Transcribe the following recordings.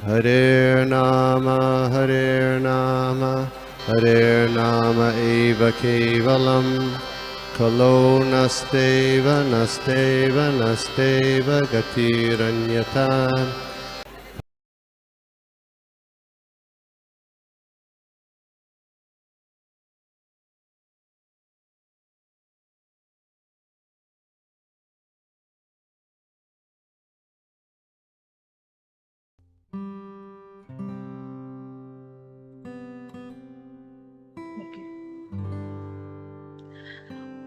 Hare Nama eva kevalam, kalo nasteva nasteva nasteva gatiranyata.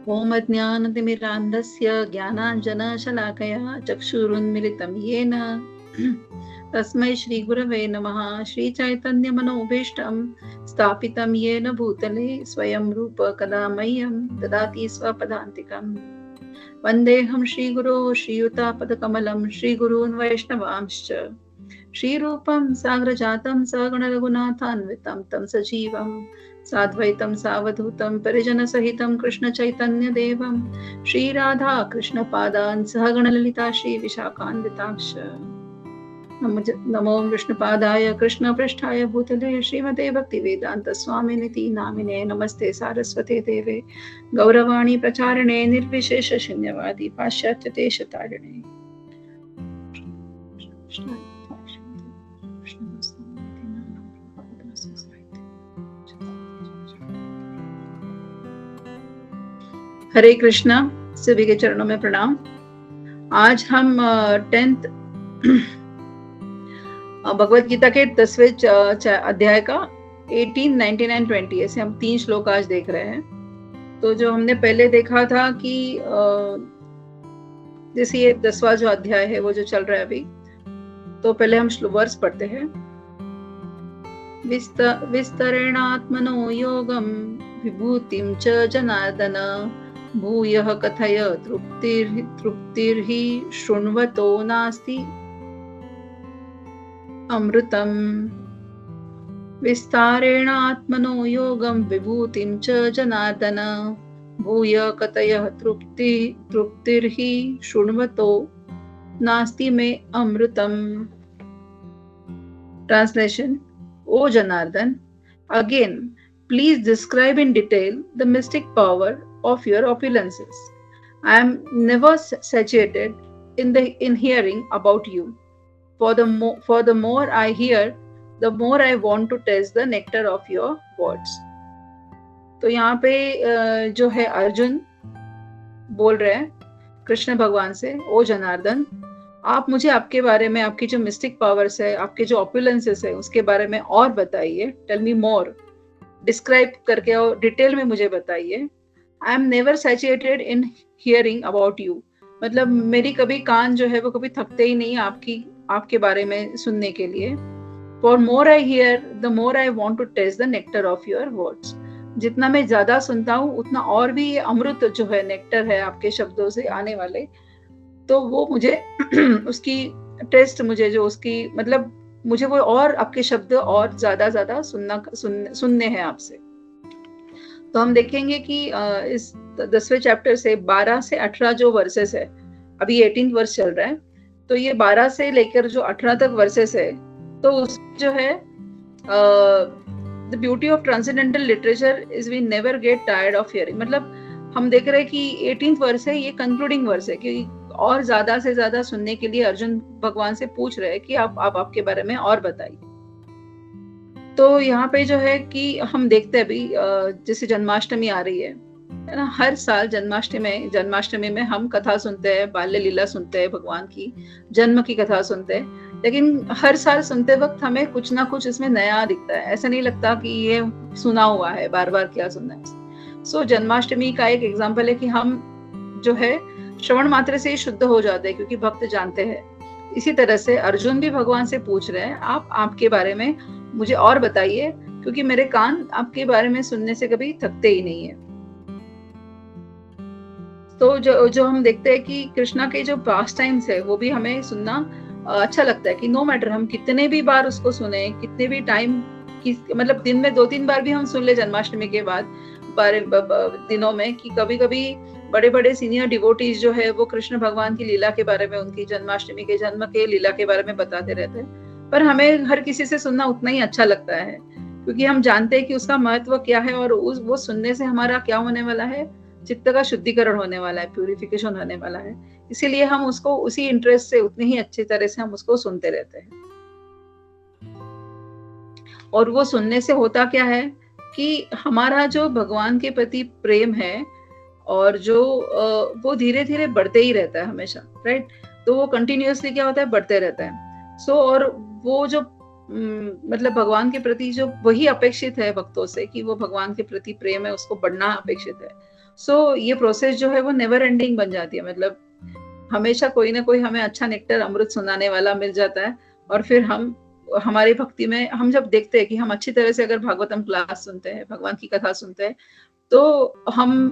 ओम अज्ञानतिमिरान्धस्य ज्ञानाञ्जनशलाकया चक्षुरुन्मिलितं येन तस्मै श्रीगुरवे नमः। श्रीचैतन्यमनोभीष्टं स्थापितं येन भूतले स्वयं रूप कदा मह्यं ददाति स्वपदान्तिकम्। वन्देऽहं श्रीगुरो श्रीयुतापदकमलं श्रीगुरून् वैष्णवांश्च श्रीरूपं साग्रजातं सगुणरघुनाथान्वितं तं सजीवं साद्वैतं सावधूतं परिजनसहितं कृष्णचैतन्यदेवं श्रीराधा कृष्णपादान् सहगणललिता श्रीविशाखान्वितांश्च। नमो विष्णुपादाय कृष्णपृष्ठाय भूतले श्रीमते भक्तिवेदान्तस्वामिनिति नामिने नमस्ते सारस्वते देवे गौरवाणी प्रचारिणे निर्विशेषशून्यवादी पाश्चात्यदेशतारिणे। हरे कृष्णा, सभी के चरणों में प्रणाम। आज हम 10th भगवत गीता के 10वें अध्याय का 18, 19 and 20 ऐसे हम 3 श्लोक आज देख रहे हैं। तो जो हमने पहले देखा था कि जैसे ये 10वां जो अध्याय है वो जो चल रहा है अभी, तो पहले हम वर्स पढ़ते हैं। विस्तरेणात्मनो योगम विभूतिं च जनार्दन भूयः कथय तृप्तिर्हि शृण्वतो नास्ति अमृतम्। विस्तारेण आत्मनो योगं विभूतिं च जनार्दन भूय कथय तृप्तिर्हि शृण्वतो नास्ति मे अमृतम्। Translation: O Janardan, again, please describe in detail the mystic power of your opulences. I am never satiated in hearing about you. For the more I hear, the more I want to taste the nectar of your words. तो यहाँ पे जो है अर्जुन बोल रहे हैं कृष्ण भगवान से, ओ जनार्दन, आप मुझे आपके बारे में, आपकी जो मिस्टिक पावर्स है, आपके जो ऑपुलेंसेस है, उसके बारे में और बताइए। टेल मी मोर, डिस्क्राइब करके और डिटेल में मुझे बताइए। I am never saturated in hearing about you, मतलब मेरी कभी कान जो है वो कभी थकते ही नहीं आपके बारे में सुनने के लिए। For more I hear the more I want to taste the nectar of your words, जितना मैं ज्यादा सुनता हूँ उतना और भी ये अमृत जो है, नेक्टर है आपके शब्दों से आने वाले, तो वो मुझे उसकी टेस्ट, मुझे जो उसकी मतलब मुझे वो और आपके शब्द और ज्यादा सुनने हैं आपसे। तो हम देखेंगे कि इस 10वें चैप्टर से 12 से 18 जो वर्सेस है, अभी 18th वर्स चल रहा है, तो ये 12 से लेकर जो 18 तक वर्सेस है, तो उस जो है the beauty of transcendental literature is we never get tired of hearing. मतलब हम देख रहे हैं कि 18th वर्स है, ये कंक्लूडिंग वर्स है कि और ज्यादा से ज्यादा सुनने के लिए अर्जुन भगवान से पूछ रहे हैं कि आप आपके बारे में और बताइए। तो यहाँ पे जो है कि हम देखते हैं अभी जैसे जन्माष्टमी आ रही है ना, हर साल जन्माष्टमी में हम कथा सुनते हैं, बाल्य लीला सुनते हैं, भगवान की जन्म की कथा सुनते हैं, लेकिन हर साल सुनते वक्त हमें कुछ ना कुछ इसमें नया दिखता है। ऐसा नहीं लगता कि ये सुना हुआ है, बार बार क्या सुनना है। सो जन्माष्टमी का एक एग्जाम्पल है कि हम जो है श्रवण मात्र से ही शुद्ध हो जाते हैं, क्योंकि भक्त जानते हैं। इसी तरह से अर्जुन भी भगवान से पूछ रहे हैं, आप आपके बारे में मुझे और बताइए, क्योंकि मेरे कान आपके बारे में सुनने से कभी थकते ही नहीं है। तो जो हम देखते हैं कि कृष्णा के जो पास्ट टाइम्स है वो भी हमें सुनना अच्छा लगता है कि नो मैटर हम कितने भी बार उसको सुने, कितने भी टाइम की, मतलब दिन में 2-3 बार भी हम सुन ले जन्माष्टमी के बाद दिनों में, कि कभी कभी बड़े बड़े सीनियर डिवोटीज जो है वो कृष्ण भगवान की लीला के बारे में, उनकी जन्माष्टमी के जन्म के लीला के बारे में बताते रहते हैं। पर हमें हर किसी से सुनना उतना ही अच्छा लगता है, क्योंकि हम जानते हैं कि उसका महत्व क्या है और वो सुनने से हमारा क्या होने वाला है, चित्त का शुद्धिकरण होने वाला है, प्यूरिफिकेशन होने वाला है। इसीलिए हम उसको उसी इंटरेस्ट से उतनी ही अच्छी तरह से हम उसको सुनते रहते हैं। और वो सुनने से होता क्या है कि हमारा जो भगवान के प्रति प्रेम है और जो वो धीरे धीरे बढ़ते ही रहता है हमेशा, राइट। तो वो कंटिन्यूअसली क्या होता है, बढ़ते रहता है। सो और वो जो मतलब भगवान के प्रति जो वही अपेक्षित है भक्तों से कि वो भगवान के प्रति प्रेम है, उसको बढ़ना अपेक्षित है। सो ये प्रोसेस जो है वो नेवर एंडिंग बन जाती है, मतलब हमेशा कोई ना कोई हमें अच्छा नेक्टर अमृत सुनाने वाला मिल जाता है। और फिर हम हमारी भक्ति में हम जब देखते हैं कि हम अच्छी तरह से अगर भागवतम क्लास सुनते हैं, भगवान की कथा सुनते हैं, तो हम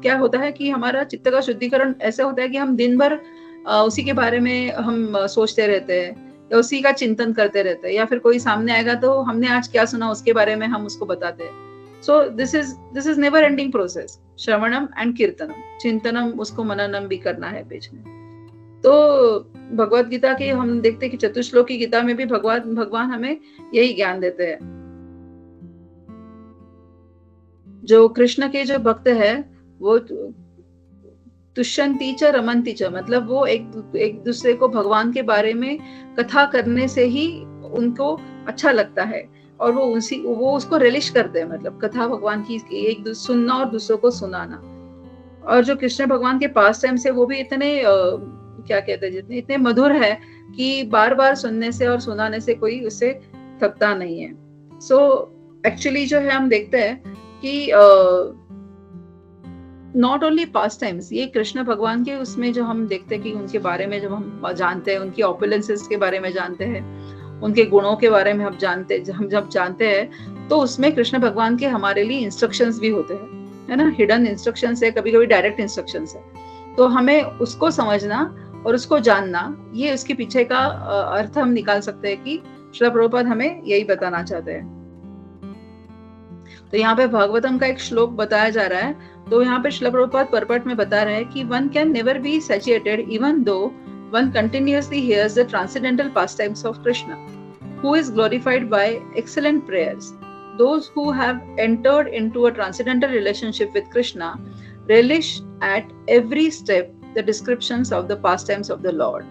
क्या होता है कि हमारा चित्त का शुद्धिकरण ऐसे होता है कि हम दिन भर उसी के बारे में हम सोचते रहते हैं या उसी का चिंतन करते रहते हैं, या फिर कोई सामने आएगा तो हमने आज क्या सुना उसके बारे में हम उसको बताते हैं। So this is never ending process. श्रवणम एंड कीर्तनम, चिंतनम, उसको मननम भी करना है बीच में। तो भगवत गीता के हम देखते हैं कि चतुश्लोकी गीता में भी भगवान हमें यही ज्ञान देते हैं। जो कृष्ण के जो भक्त है वो तुष्यंती च रमंती च, मतलब वो एक दूसरे को भगवान के बारे में कथा करने से ही उनको अच्छा लगता है और वो उसको रिलिश करते हैं, मतलब कथा भगवान की एक सुनना और दूसरों को सुनाना। और जो कृष्ण भगवान के पास टाइम से वो भी इतने क्या कहते हैं, जितने इतने मधुर है कि बार बार सुनने से और सुनाने से कोई उससे थकता नहीं है। सो एक्चुअली जो है हम देखते हैं कि नॉट ओनली पास टाइम्स, ये कृष्ण भगवान के उसमें जो हम देखते हैं कि उनके बारे में जब हम जानते हैं, उनकी ऑपुलेंसेस के बारे में जानते हैं, उनके गुणों के बारे में हम जब जानते हैं, तो उसमें कृष्ण भगवान के हमारे लिए इंस्ट्रक्शंस भी होते हैं, है ना। हिडन इंस्ट्रक्शंस है, कभी कभी डायरेक्ट इंस्ट्रक्शंस है। तो हमें उसको समझना और उसको जानना, ये उसके पीछे का अर्थ हम निकाल सकते हैं कि श्रील प्रभुपाद हमें यही बताना चाहते हैं। तो यहाँ पे भागवतम का एक श्लोक बताया जा रहा है। तो यहाँ पे श्रील प्रभुपाद परपट में बता रहे हैं कि one can never be satiated even though one continuously hears the transcendental pastimes of Krishna, who is glorified by excellent prayers. Those who have entered into a transcendental relationship with Krishna relish at every step the descriptions of the pastimes of the Lord.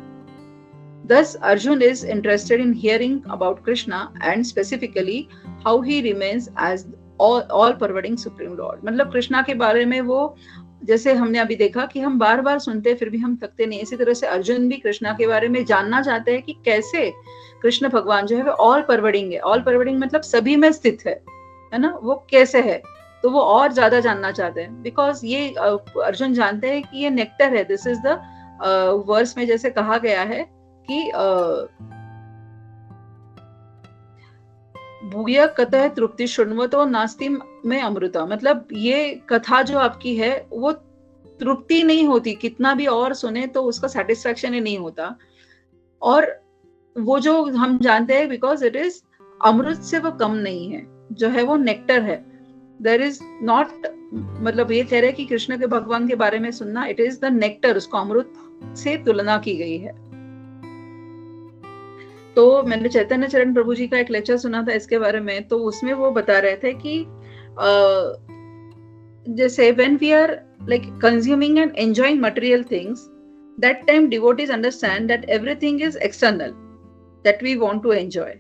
Thus, Arjun is interested in hearing about Krishna and specifically how he remains as all pervading supreme Lord. मतलब कृष्णा के बारे में वो, जैसे हमने अभी देखा कि हम बार बार सुनते हैं फिर भी हम थकते नहीं, इसी तरह से अर्जुन भी कृष्णा के बारे में जानना चाहते हैं कि कैसे कृष्ण भगवान जो है वो ऑल परवडिंग है। ऑल परवडिंग मतलब सभी में स्थित है ना, वो कैसे है, तो वो और ज्यादा जानना चाहते हैं। बिकॉज ये अर्जुन जानते हैं कि ये नेक्टर है। दिस इज द वर्स में जैसे कहा गया है कि भूय कतः तृप्ति शृण्वतो नास्ति में अमृता, मतलब ये कथा जो आपकी है वो तृप्ति नहीं होती, कितना भी और सुने तो उसका सेटिस्फैक्शन ही नहीं होता। और वो जो हम जानते हैं बिकॉज इट इज अमृत से वो कम नहीं है, जो है वो नेक्टर है। देयर इज नॉट, मतलब ये कह रहे हैं कि कृष्ण के भगवान के बारे में सुनना, इट इज द नेक्टर, उसको अमृत से तुलना की गई है। तो मैंने चैतन्य चरण प्रभु जी का एक लेक्चर सुना था इसके बारे में, तो उसमें वो बता रहे थे कि जैसे when we are like consuming and enjoying material things, that time devotees understand that everything is external that we want to enjoy.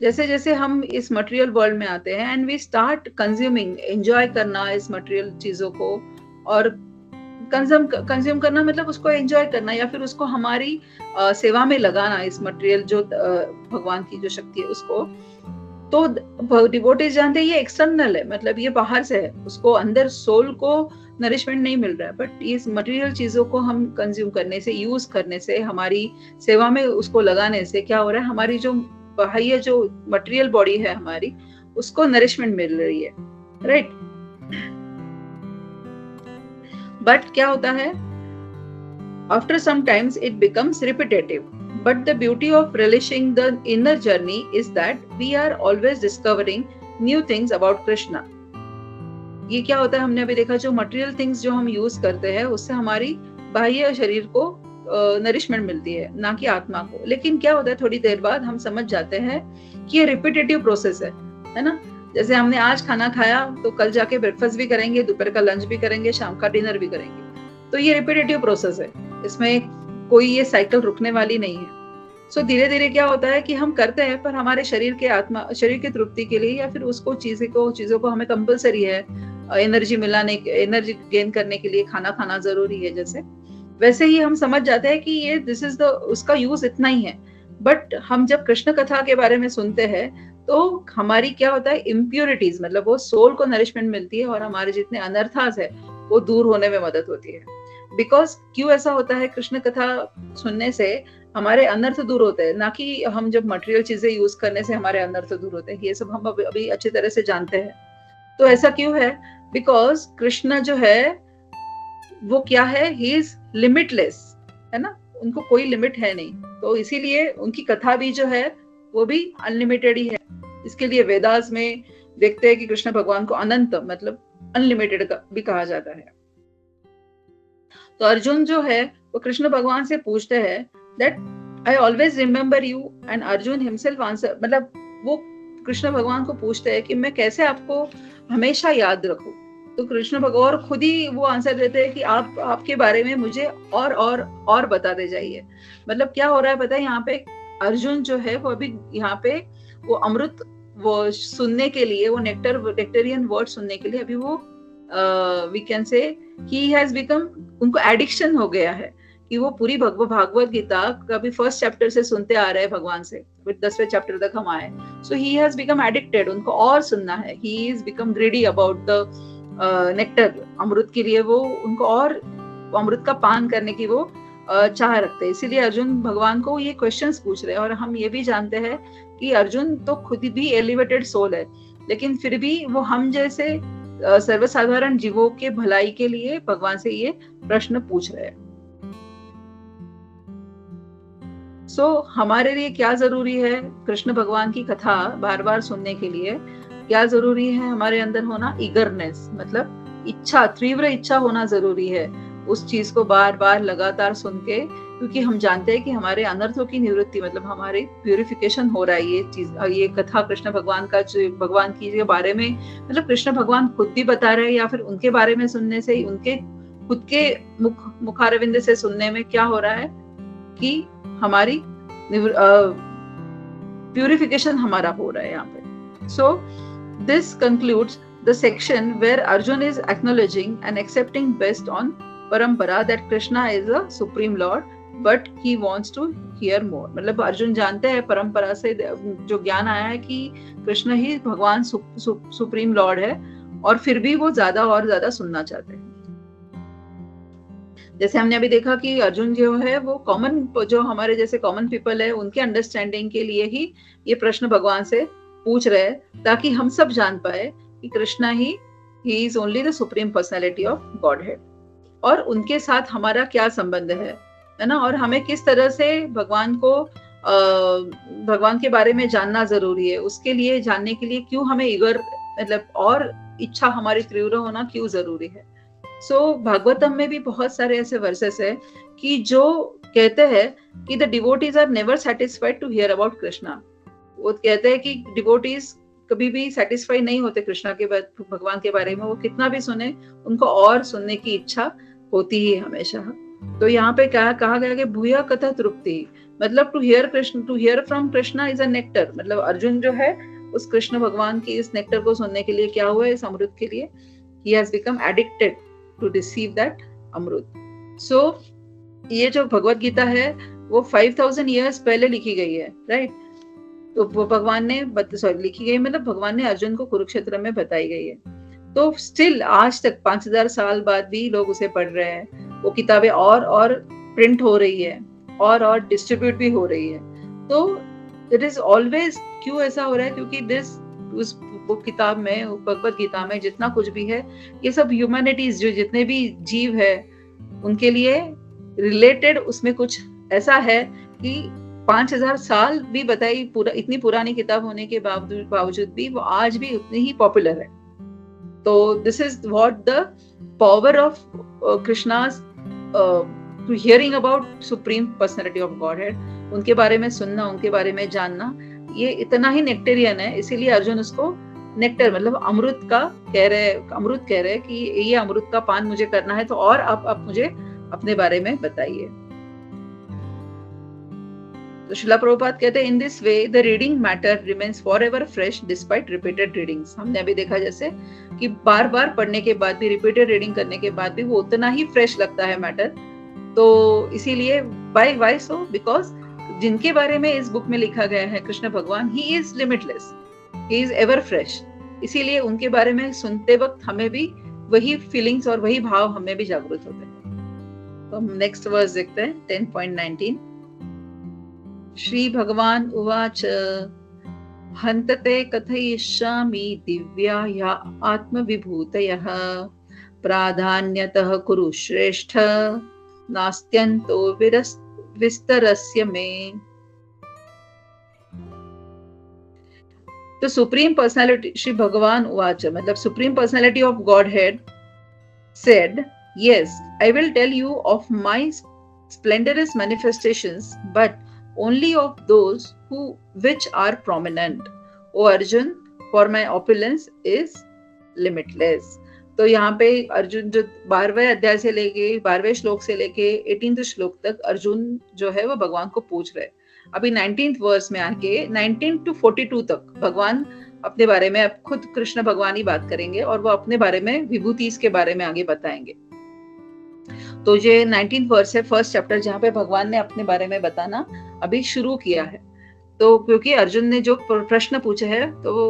जैसे जैसे हम इस मटेरियल वर्ल्ड में आते हैं and we start consuming, enjoy करना इस मटेरियल चीजों को, और कंज्यूम करना मतलब उसको एंजॉय करना या फिर उसको हमारी सेवा में लगाना, इस मटेरियल जो भगवान की जो शक्ति है उसको। तो डिवोटीज जानते हैं ये एक्सटर्नल है, मतलब ये बाहर से है, उसको अंदर सोल को नरिशमेंट नहीं मिल रहा है। बट इस मटेरियल चीजों को हम कंज्यूम करने से, यूज करने से, हमारी सेवा में उसको लगाने से क्या हो रहा है, हमारी जो बाह्य जो मटेरियल बॉडी है हमारी, उसको नरिशमेंट मिल रही है, राइट। बट क्या होता है, after some times it becomes repetitive, but the beauty of relishing the inner journey is that we are always discovering new things about Krishna. ये क्या होता है, हमने अभी देखा जो मटेरियल थिंग्स जो हम यूज करते हैं उससे हमारी बाह्य शरीर को नरिशमेंट मिलती है, ना कि आत्मा को। लेकिन क्या होता है, थोड़ी देर बाद हम समझ जाते हैं कि ये रिपीटेटिव प्रोसेस है ना। जैसे हमने आज खाना खाया तो कल जाके ब्रेकफास्ट भी करेंगे, दोपहर का लंच भी करेंगे, शाम का डिनर भी करेंगे। तो ये रिपीटेटिव प्रोसेस है, इसमें कोई ये साइकिल रुकने वाली नहीं है। सो धीरे धीरे क्या होता है कि हम करते हैं, पर हमारे शरीर की तृप्ति के लिए, या फिर उसको चीजों को हमें कंपलसरी है, एनर्जी एनर्जी गेन करने के लिए खाना खाना जरूरी है। जैसे वैसे ही हम समझ जाते हैं कि ये उसका यूज इतना ही है। बट हम जब कृष्ण कथा के बारे में सुनते हैं तो हमारी क्या होता है, इम्प्योरिटीज, मतलब वो सोल को नरिशमेंट मिलती है और हमारे जितने अनर्थास है वो दूर होने में मदद होती है। बिकॉज क्यों ऐसा होता है, कृष्ण कथा सुनने से हमारे अनर्थ दूर होते हैं, ना कि हम जब मटेरियल चीजें यूज करने से हमारे अनर्थ दूर होते हैं। ये सब हम अभी अच्छी तरह से जानते हैं। तो ऐसा क्यों है? बिकॉज कृष्ण जो है वो क्या है, ही इज लिमिटलेस, है ना, उनको कोई लिमिट है नहीं। तो इसीलिए उनकी कथा भी जो है वो भी अनलिमिटेड ही है। इसके लिए वेदास में देखते हैं कि कृष्ण भगवान को अनंत, मतलब अनलिमिटेड भी कहा जाता है। तो अर्जुन जो है वो कृष्ण भगवान से पूछते हैं that I always remember you, and Arjun himself answer, मतलब वो कृष्ण भगवान को पूछते हैं कि मैं कैसे आपको हमेशा याद रखूं। तो कृष्ण भगवान खुद ही वो आंसर देते हैं कि आपके बारे में मुझे और बताते जाइए। मतलब क्या हो रहा है पता है, यहाँ पे अर्जुन जो है वो अभी यहाँ पे वो अमृत वो सुनने के लिए, वो नेक्टेरियन वर्ड सुनने के लिए अभी वो we can say he has become, उनको एडिक्शन हो गया है कि वो पूरी भागवत गीता कभी फर्स्ट चैप्टर से सुनते आ रहे हैं भगवान से, 10वें चैप्टर तक हम आए। So he has become addicted, उनको और सुनना है। He is become greedy about the nectar, अमृत के लिए वो उनको और अमृत का पान करने की वो चाह रखते हैं। इसीलिए अर्जुन भगवान को ये क्वेश्चंस पूछ रहे हैं। और हम ये भी जानते हैं कि अर्जुन तो खुद भी एलिवेटेड सोल है, लेकिन फिर भी वो हम जैसे सर्वसाधारण जीवों के भलाई के लिए भगवान से ये प्रश्न पूछ रहे हैं। सो हमारे लिए क्या जरूरी है, कृष्ण भगवान की कथा बार बार सुनने के लिए क्या जरूरी है, हमारे अंदर होना ईगरनेस, मतलब इच्छा, तीव्र इच्छा होना जरूरी है उस चीज को बार बार लगातार सुन के। क्योंकि हम जानते हैं कि हमारे अनर्थों की निवृत्ति, मतलब हमारी प्यूरिफिकेशन हो रहा है ये चीज, ये कथा कृष्ण भगवान की बारे में, मतलब कृष्ण भगवान खुद भी बता रहे हैं, या फिर उनके बारे में सुनने से, उनके खुद के मुखारविंद से सुनने में क्या हो रहा है कि हमारी प्यूरिफिकेशन हमारा हो रहा है यहाँ पे। So this concludes the section where Arjun is acknowledging and accepting based on परंपरा that Krishna is a supreme lord, but he wants to hear more. मतलब अर्जुन जानते हैं परंपरा से जो ज्ञान आया है कि कृष्ण ही भगवान सुप्रीम लॉर्ड है, और फिर भी वो ज्यादा और ज्यादा सुनना चाहते हैं। जैसे हमने अभी देखा कि अर्जुन जो है वो कॉमन, जो हमारे जैसे कॉमन पीपल है, उनके अंडरस्टैंडिंग के लिए ही ये प्रश्न भगवान से पूछ रहे हैं, ताकि हम सब जान पाए कि Krishna he is only the supreme personality of God head, और उनके साथ हमारा क्या संबंध है ना, और हमें किस तरह से भगवान के बारे में जानना जरूरी है। उसके लिए जानने के लिए क्यों हमें ईगर, मतलब और इच्छा हमारी तीव्र होना क्यों जरूरी है। भागवतम में भी बहुत सारे ऐसे वर्सेस है कि जो कहते हैं कि the devotees are never satisfied to hear about Krishna. वो कहते हैं कि डिवोटीज कभी भी सेटिस्फाई नहीं होते कृष्णा के भगवान के बारे में, वो कितना भी सुने उनको और सुनने की इच्छा होती ही हमेशा। तो यहाँ पे क्या कहा गया कि भूया कथा तृप्ति, मतलब to hear from Krishna is a nectar. मतलब अर्जुन जो है उस कृष्ण भगवान की इस नेक्टर को सुनने के लिए क्या हुआ, इस अमृत के लिए he has become addicted to receive that अमृत। सो ये जो भगवत गीता है वो 5000 years पहले लिखी गई है, राइट। तो भगवान ने लिखी गई, मतलब भगवान ने अर्जुन को कुरुक्षेत्र में बताई गई है। तो स्टिल आज तक 5000 साल बाद भी लोग उसे पढ़ रहे हैं। वो किताबें और प्रिंट हो रही है, और डिस्ट्रीब्यूट भी हो रही है। तो इट इज ऑलवेज, क्यों ऐसा हो रहा है, क्योंकि उस किताब में, भगवत गीता में जितना कुछ भी है, ये सब ह्यूमैनिटीज, जो जितने भी जीव है उनके लिए रिलेटेड उसमें कुछ ऐसा है कि 5000 साल भी बताई, इतनी पुरानी किताब होने के बावजूद भी वो आज भी उतनी ही पॉपुलर है। तो this is what the power of Krishna's to hearing about supreme personality of Godhead, उनके बारे में सुनना, उनके बारे में जानना, ये इतना ही नेक्टेरियन है, इसीलिए अर्जुन उसको नेक्टर मतलब अमृत का कह रहे कि ये अमृत का पान मुझे करना है, तो और आप मुझे अपने बारे में बताइए। तो शिला प्रभुपाद कहते हैं, in this way the reading matter remains forever fresh despite repeated readings. हमने अभी देखा जैसे कि बार बार पढ़ने के बाद भी, रिपीटेड रीडिंग करने के बाद भी वो उतना ही फ्रेश लगता है मैटर। तो इसीलिए वाई सो, बिकॉज जिनके बारे में इस बुक में लिखा गया है कृष्ण भगवान, he is limitless, he is ever fresh, इसीलिए उनके बारे में सुनते वक्त हमें भी वही फीलिंग्स और वही भाव हमें भी जागृत होते हैं। तो हम नेक्स्ट वर्स देखते हैं 10.19। श्री भगवान उवाच हन्तते कथयिष्यामि दिव्या या आत्मविभूतयः प्राधान्यतः कुरु श्रेष्ठ नास्त्यन्तो विस्तरस्य मे। तो सुप्रीम पर्सनालिटी श्री भगवान उवाच मतलब supreme personality of God head said, yes, I will tell you of my splendorous manifestations, but only of those which are prominent. O Arjun, for my opulence is limitless. तो यहाँ पे अर्जुन जो 12वें अध्याय से लेके 12वें श्लोक से लेके 18th श्लोक तक अर्जुन जो है वो भगवान को पूछ रहे। अभी 19th वर्स में आके 19 to 42 तक भगवान अपने बारे में, अब खुद कृष्ण भगवान ही बात करेंगे और वो अपने बारे में, विभूतिस के बारे में आगे बताएंगे। तो ये 19th वर्स है, फर्स्ट चैप्टर, जहाँ पे भगवान ने अपने बारे में बताना अभी शुरू किया है। तो क्योंकि अर्जुन ने जो प्रश्न पूछे है, तो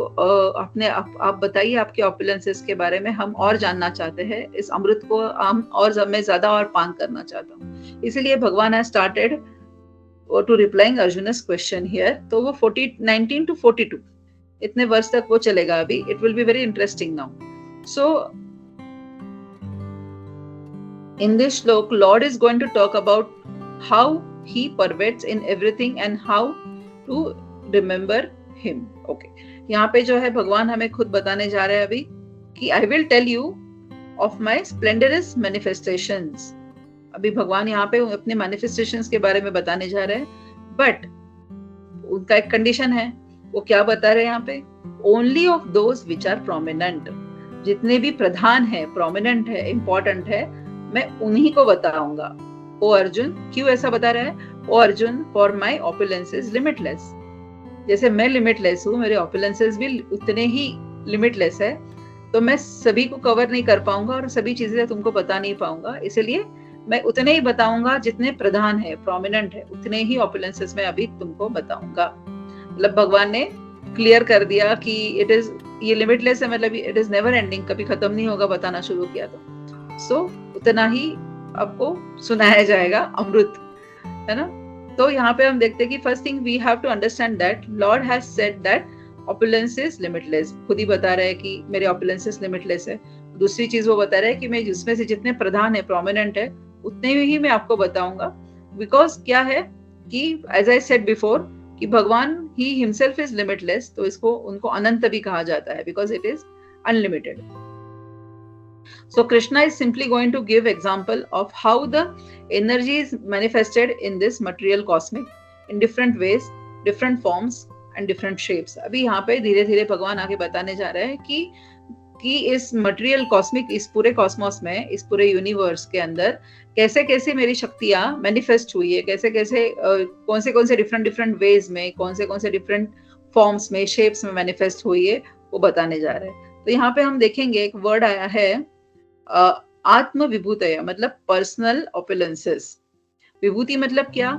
अपने आप बताइए आपके ऑपुलेंसेस के बारे में, हम और जानना चाहते हैं, इस अमृत को हम और मैं ज्यादा और पान करना चाहता हूँ। इसीलिए भगवान has started to replying Arjun's question here. तो वो 19 to 42 इतने वर्ष तक वो चलेगा अभी। It will be very interesting now. So in this shlok, Lord is going to talk about how he pervades in everything and how to remember him. Okay, यहाँ पे जो है भगवान हमें खुद बताने जा रहे हैं अभी कि I will tell you of my splendorous manifestations. अभी भगवान यहाँ पे अपने manifestations के बारे में बताने जा रहे हैं, but उनका एक कंडीशन है। वो क्या बता रहे हैं यहाँ पे? Only of those which are prominent. जितने भी प्रधान है, prominent है, important है, मैं उन्हीं को बताऊंगा। ओ अर्जुन, क्यों ऐसा बता रहा है? Oh Arjun, for my opulence is limitless. जैसे मैं लिमिटलेस हूँ, मेरे ऑपुलेंसेस भी उतने ही लिमिटलेस है, तो मैं सभी को कवर नहीं कर पाऊंगा और सभी चीजें तुमको बता नहीं पाऊंगा। इसलिए मैं उतने ही बताऊंगा जितने प्रधान है, प्रोमिनेंट है, उतने ही ऑपुलेंसेस में अभी तुमको बताऊंगा। मतलब भगवान ने क्लियर कर दिया कि इट इज, ये लिमिटलेस है, मतलब इट इज नेवर एंडिंग, कभी खत्म नहीं होगा, बताना शुरू किया तो। सो उतना ही आपको सुनाया जाएगा अमृत, है ना। तो यहाँ पे हम देखते हैं कि first thing we have to understand that lord has said that opulence is limitless. खुद ही बता रहे हैं कि मेरे ऑपुलेंसेस लिमिटलेस है। दूसरी चीज वो बता रहे हैं कि मैं जिसमें से जितने प्रधान है, प्रोमिनेंट है, उतने ही मैं आपको बताऊंगा। बिकॉज क्या है कि एज आई सेड बिफोर कि भगवान ही हिमसेल्फ इज लिमिटलेस, तो इसको उनको अनंत भी कहा जाता है, because it is unlimited. So Krishna is simply going to give example of how the energy is manifested in this material cosmic in different ways, different forms and different shapes. अभी यहाँ पे धीरे धीरे भगवान आगे बताने जा रहे हैं कि इस मटेरियल कॉस्मिक, इस पूरे कॉस्मोस में, इस पूरे यूनिवर्स के अंदर कैसे कैसे मेरी शक्तियाँ मैनिफेस्ट हुई है, कैसे कैसे कौन से डिफरेंट वेज में, कौन से डिफरेंट फॉर्म्स में, शेप्स में मैनिफेस्ट हुई है, वो बताने जा रहे हैं। तो यहाँ पे हम देखेंगे एक वर्ड आया है आत्म विभूतय, मतलब पर्सनल ऑपुलेंसेस। विभूति मतलब क्या?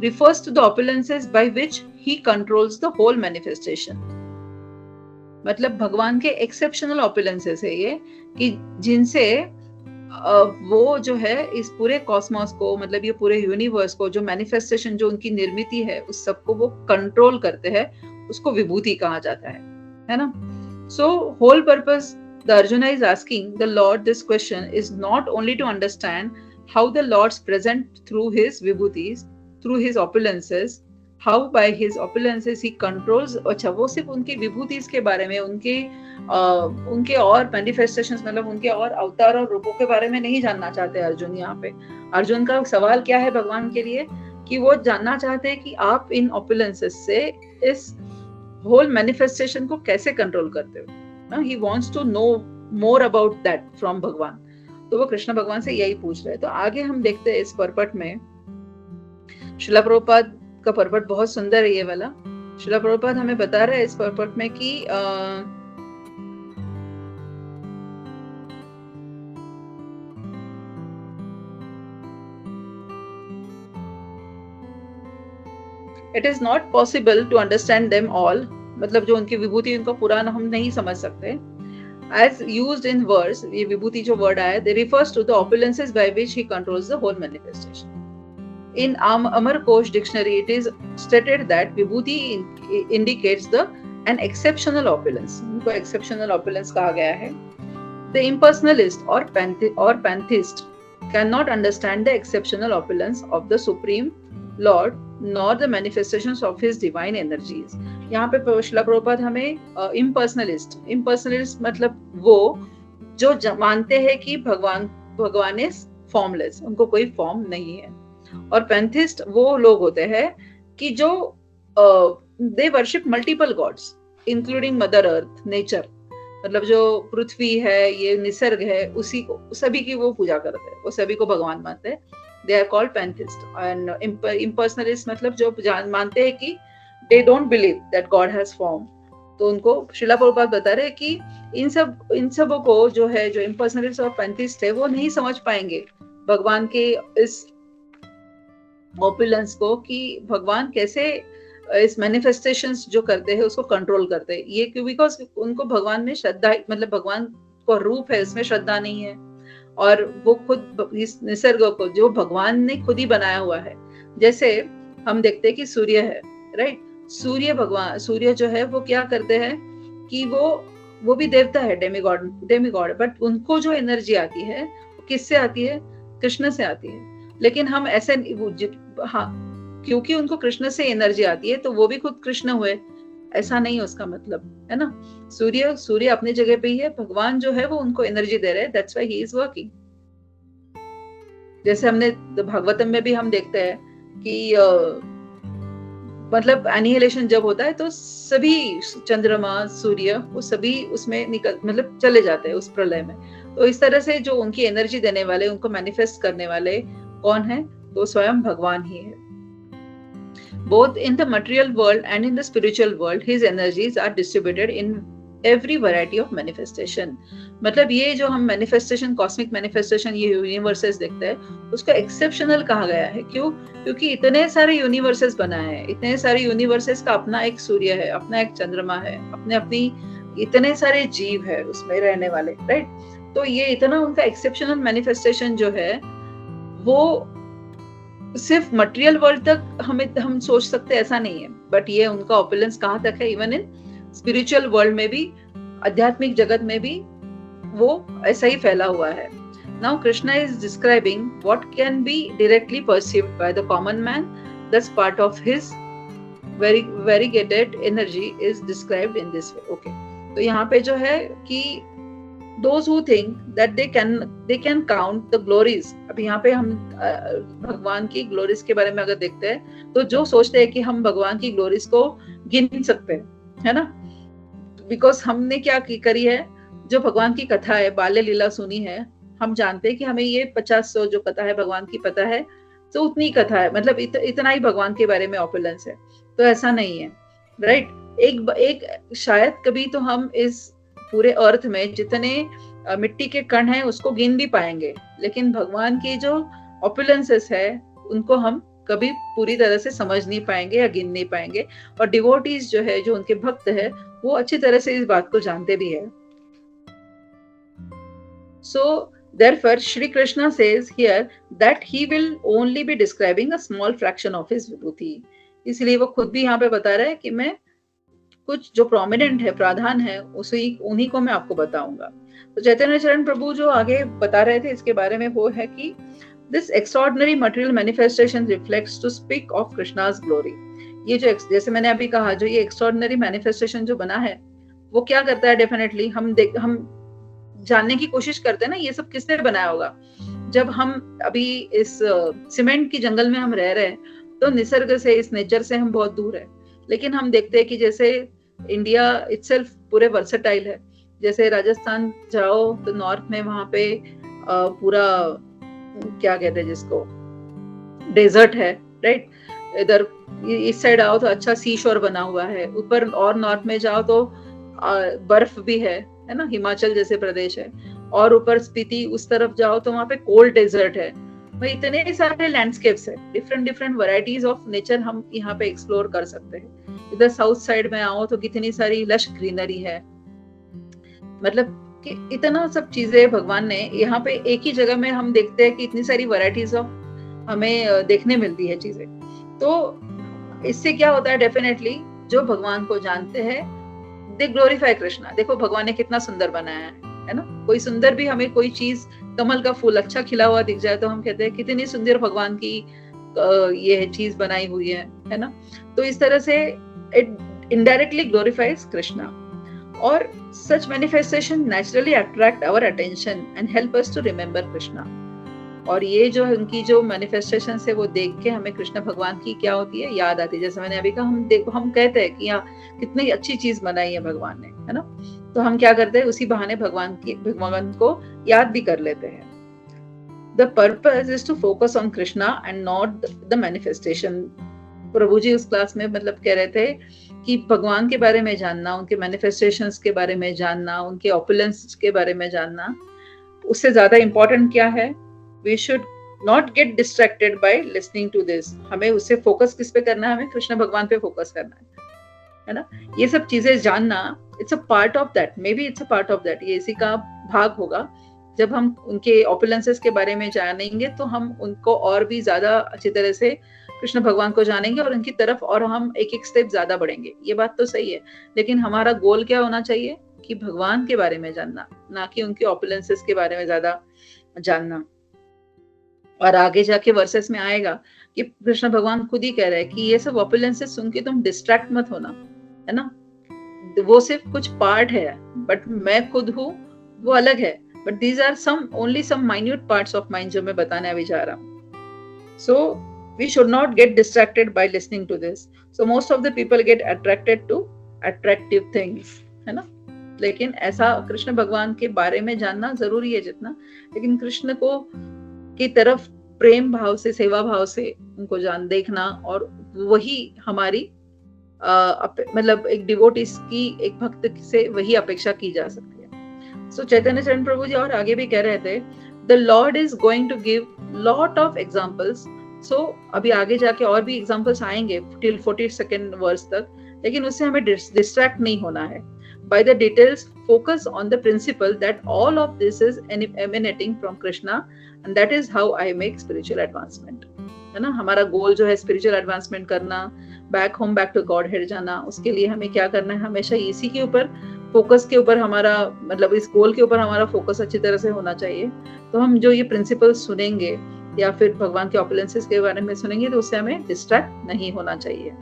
Refers to the opulences by which he controls the whole manifestation. मतलब भगवान के एक्सेप्शनल ऑपुलेंसेस है ये, कि जिनसे वो जो है इस पूरे कॉस्मोस को, मतलब ये पूरे यूनिवर्स को, जो मैनिफेस्टेशन, जो उनकी निर्मिति है, उस सबको वो कंट्रोल करते हैं, उसको विभूति कहा जाता है ना। So whole purpose the Arjuna is asking the Lord this question is not only to understand how the Lord's present through his vibhutis, through his opulences, how by his opulences he controls. अच्छा, वो सिर्फ उनकी विभूतिस के बारे में, उनके और manifestations, मतलब उनके और अवतार और रूपों के बारे में नहीं जानना चाहते अर्जुन। यहाँ पे अर्जुन का सवाल क्या है भगवान के लिए, कि वो जानना चाहते हैं कि आप इन opulences से इस होल मैनिफेस्टेशन को कैसे कंट्रोल करते हो। He wants to know more about that from भगवान। तो वो कृष्ण भगवान से यही पूछ रहे हैं। तो आगे हम देखते हैं इस पर्पट में, श्रील प्रभुपाद का पर्पट बहुत सुंदर है ये वाला। श्रील प्रभुपाद हमें बता रहे हैं इस पर्पट में कि it is not possible to understand them all, मतलब जो उनकी विभूति उनका पूरा हम नहीं समझ सकते। As used in verse, ये विभूति जो वर्ड आया, they refers to the opulences by which he controls the whole manifestation. In Amarkosh dictionary, it is stated that vibhuti indicates an exceptional opulence. उनको exceptional opulence कहा गया है। The impersonalist or pantheist cannot understand the exceptional opulence of the Supreme Lord nor the manifestations of his divine energies. यहाँ पे श्रील प्रभुपाद हमें इम्पर्सनलिस्ट मतलब वो जो मानते हैं कि भगवान इज फॉर्मलेस, उनको कोई फॉर्म नहीं है। और पैंथिस्ट वो लोग होते हैं कि जो they worship multiple gods including mother earth, nature, मतलब जो पृथ्वी है, ये निसर्ग है, उसी को सभी की वो पूजा करते हैं, वो सभी को भगवान मानते हैं। They are called pantheist. And impersonalist मतलब जो मानते हैं कि they don't believe that God has form। तो उनको श्रील प्रभुपाद बता रहे हैं कि इन सबों को जो है, जो इम्पर्सनलिस्ट और पैंथिस्ट है, वो नहीं समझ पाएंगे भगवान के इस ऑपुलेंस को, कि भगवान कैसे इस मैनिफेस्टेशंस जो करते हैं उसको कंट्रोल करते हैं। ये क्यों? बिकॉज उनको भगवान में श्रद्धा, मतलब भगवान को रूप है उसमें श्रद्धा नहीं है, और वो खुद इस निसर्ग को जो भगवान ने खुद ही बनाया हुआ है। जैसे हम देखते हैं कि सूर्य है, राइट? सूर्य जो है वो क्या करते हैं कि वो भी देवता है, डेमीगॉड, बट उनको जो एनर्जी आती है किससे आती है? कृष्ण से आती है। लेकिन हम ऐसे, हाँ, क्योंकि उनको कृष्ण से एनर्जी आती है तो वो भी खुद कृष्ण हुए, ऐसा नहीं है उसका मतलब, है ना। सूर्य अपनी जगह पे ही है, भगवान जो है वो उनको एनर्जी दे रहे हैं, that's why he is working. जैसे हमने भागवतम में भी हम देखते हैं कि मतलब एनिहिलेशन जब होता है तो सभी चंद्रमा, सूर्य, वो सभी उसमें मतलब चले जाते हैं उस प्रलय में। तो इस तरह से जो उनकी एनर्जी देने वाले, उनको मैनिफेस्ट करने वाले कौन है? तो स्वयं भगवान ही है। Both in the material world and in the spiritual world, his energies are distributed in every variety of manifestation। मतलब ये जो हम मैनिफेस्टेशन, कॉस्मिक मैनिफेस्टेशन, ये यूनिवर्सेस देखते हैं, उसको एक्सेप्शनल कहा गया है। क्यों? क्योंकि इतने सारे यूनिवर्सेस बनाए हैं, इतने सारे यूनिवर्सेस का अपना एक सूर्य है, अपना एक चंद्रमा है, अपनी इतने सारे जीव है उसमें रहने वाले, राइट? तो ये इतना उनका एक्सेप्शनल मैनिफेस्टेशन जो है वो सिर्फ मटेरियल वर्ल्ड तक हम सोच सकते, ऐसा नहीं है। बट ये उनका ऑपुलेंस कहाँ तक है? इवन इन स्पिरिचुअल वर्ल्ड में भी, आध्यात्मिक जगत में भी वो ऐसा ही फैला हुआ है। Now Krishna is describing what can be directly perceived by the common man, that's part of his variegated energy is described in this way। Okay, तो यहाँ पे जो है कि those who think that they can count the glories। अब यहाँ पे हम भगवान की ग्लोरीज के बारे में अगर देखते हैं, तो जो सोचते हैं कि हम भगवान की ग्लोरीज को गिन सकते हैं, है ना, बिकॉज हमने क्या करी है, जो भगवान की कथा है, बाल्य लीला सुनी है, हम जानते हैं कि हमें ये 50-100 जो कथा है भगवान की पता है, तो उतनी कथा है, मतलब इतना ही भगवान के बारे में ऑपुलेंस है। तो ऐसा नहीं है, राइट? एक शायद कभी तो हम इस पूरे अर्थ में जितने मिट्टी के कण हैं उसको गिन भी पाएंगे, लेकिन भगवान की जो ऑपुलेंसेस है उनको हम कभी पूरी तरह से समझ नहीं पाएंगे या गिन नहीं पाएंगे। और डिवोटीज जो है, जो उनके भक्त है, वो अच्छी तरह से इस बात को जानते भी है। So therefore Shri Krishna says here that he will only be describing a small fraction of his vibhuti। इसलिए वो खुद भी यहाँ पे बता रहे हैं कि मैं कुछ जो प्रोमिनेंट है, प्राधान है, उन्हीं को मैं आपको बताऊंगा। तो चैतन्य चरण प्रभु जो आगे बता रहे थे इसके बारे में, वो है कि this extraordinary material manifestation reflects to speak of Krishna's glory। ये जो जैसे मैंने अभी कहा, जो ये एक्स्ट्राऑर्डिनरी मैनिफेस्टेशन जो बना है वो क्या करता है, डेफिनेटली हम जानने की कोशिश करते हैं ना ये सब किसने बनाया होगा। जब हम अभी इस सीमेंट की जंगल में हम रह रहे हैं तो निसर्ग से, इस नेचर से हम बहुत दूर है, लेकिन हम देखते हैं कि जैसे इंडिया इटसेल्फ पूरे वर्सेटाइल है। जैसे राजस्थान जाओ तो नॉर्थ में वहां पे पूरा क्या कहते हैं जिसको, डेजर्ट है, राइट। इधर इस साइड आओ तो अच्छा सी शोर बना हुआ है, ऊपर और नॉर्थ में जाओ तो बर्फ भी है ना, हिमाचल जैसे प्रदेश है, और ऊपर स्पीति उस तरफ जाओ तो वहां पे कोल्ड डेजर्ट है। भाई इतने सारे लैंडस्केप्स है, different different varieties of nature हम यहाँ पे एक्सप्लोर कर सकते हैं। इधर साउथ साइड में आओ तो कितनी सारी लश ग्रीनरी है, मतलब कि इतना सब चीजें भगवान ने यहाँ पे एक ही जगह में हम देखते हैं कि इतनी सारी वैरायटीज ऑफ हमें देखने मिलती है चीजें। तो इससे क्या होता है, डेफिनेटली जो भगवान को जानते हैं दे ग्लोरीफाई कृष्णा। देखो भगवान ने कितना सुंदर बनाया है ना। कोई सुंदर भी, हमें कोई चीज, कमल का फूल अच्छा खिला हुआ दिख जाए तो हम कहते हैं कितनी सुंदर भगवान की ये चीज बनाई हुई है ना। तो इस तरह से इट इनडायरेक्टली ग्लोरीफाइज कृष्णा। और such manifestation naturally attract our attention and help us to remember Krishna. और ये जो उनकी जो मैनिफेस्टेशन है वो देख के हमें कृष्ण भगवान की क्या होती है, याद आती है। जैसे मैंने अभी कहा, हम कहते हैं कि यहाँ कितनी अच्छी चीज बनाई है भगवान ने, है ना। तो हम क्या करते हैं, उसी बहाने भगवान को याद भी कर लेते हैं। The purpose is to focus on Krishna and not the manifestation। प्रभु जी उस क्लास में मतलब कह रहे थे कि भगवान के बारे में जानना, उनके मैनिफेस्टेशंस के बारे में जानना, उनके ऑपुलेंस के बारे में जानना, उससे ज्यादा इंपॉर्टेंट क्या है, we should not get distracted by listening to this. हमें उससे फोकस किस पे करना है, हमें कृष्ण भगवान पे फोकस करना है ना। ये सब चीजें जानना, it's a part of that, may be it's a part of that, ये इसी का भाग होगा। जब हम उनके ऑपुलेंसेस के बारे में जानेंगे तो हम उनको और भी ज्यादा अच्छी तरह से कृष्ण भगवान को जानेंगे और उनकी तरफ और हम एक एक स्टेप ज्यादा बढ़ेंगे। ये बात तो सही है, लेकिन हमारा गोल क्या होना चाहिए कि भगवान के बारे में जानना, ना कि उनके ऑपुलेंसेस के बारे में ज्यादा जानना। और आगे जाके वर्सेस में आएगा कि कृष्ण भगवान खुद ही कह रहे हैं कि ये सब ऑपुलेंसेस सुन के तुम डिस्ट्रैक्ट मत होना, है ना। वो सिर्फ कुछ पार्ट है, बट मैं खुद हूँ वो अलग है, but these are only some minute parts of mind जो मैं बताने अभी जा रहा हूँ। सो we should not get distracted by listening to this. So most of the people get attracted to attractive things, है ना। लेकिन ऐसा कृष्ण भगवान के बारे में जानना जरूरी है जितना, लेकिन कृष्ण को की तरफ प्रेम भाव से, सेवा भाव से उनको देखना, और वही हमारी मतलब एक डिवोटीज की, एक भक्त से वही अपेक्षा की जा सकती है। सो चैतन्य चरण प्रभु जी और आगे भी कह रहे थे, the Lord is going to give lot of examples। सो अभी आगे जाके और भी एग्जांपल्स आएंगे टिल 42nd वर्स तक, लेकिन उससे हमें डिस्ट्रैक्ट नहीं होना है। By the details focus on the principle that all of this is emanating from Krishna and that is how I make spiritual advancement, है ना। हमारा गोल जो है स्पिरिचुअल एडवांसमेंट करना, back home, back to Godhead जाना, उसके लिए हमें क्या करना है, हमेशा इसी के ऊपर फोकस के ऊपर हमारा, मतलब इस गोल के ऊपर हमारा फोकस अच्छी तरह से होना चाहिए। तो हम जो ये प्रिंसिपल्स सुनेंगे या फिर भगवान के ऑपुलेंसेस के बारे में सुनेंगे तो उससे हमें डिस्ट्रैक्ट नहीं होना चाहिए।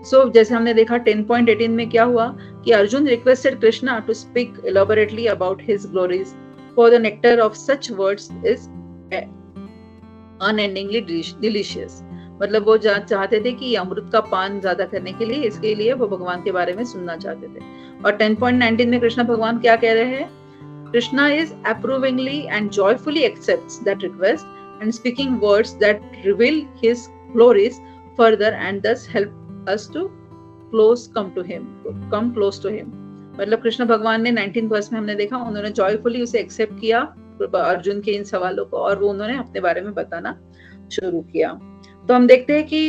सो जैसे हमने देखा 10.18 में क्या हुआ कि Arjun requested Krishna to speak elaborately about his glories, for the nectar of such words is unendingly delicious. मतलब वो चाहते थे कि अमृत का पान ज्यादा करने के लिए, इसके लिए वो भगवान के बारे में सुनना चाहते थे। और 10.19 में कृष्ण भगवान क्या कह रहे हैं, Krishna is approvingly and joyfully accepts that request and speaking words that reveal his glories further and thus help us to come close to him। मतलब कृष्ण भगवान ने 19 वर्स में हमने देखा, उन्होंने जॉयफुली उसे एक्सेप्ट किया अर्जुन के इन सवालों को, और वो उन्होंने अपने बारे में बताना शुरू किया। तो हम देखते हैं कि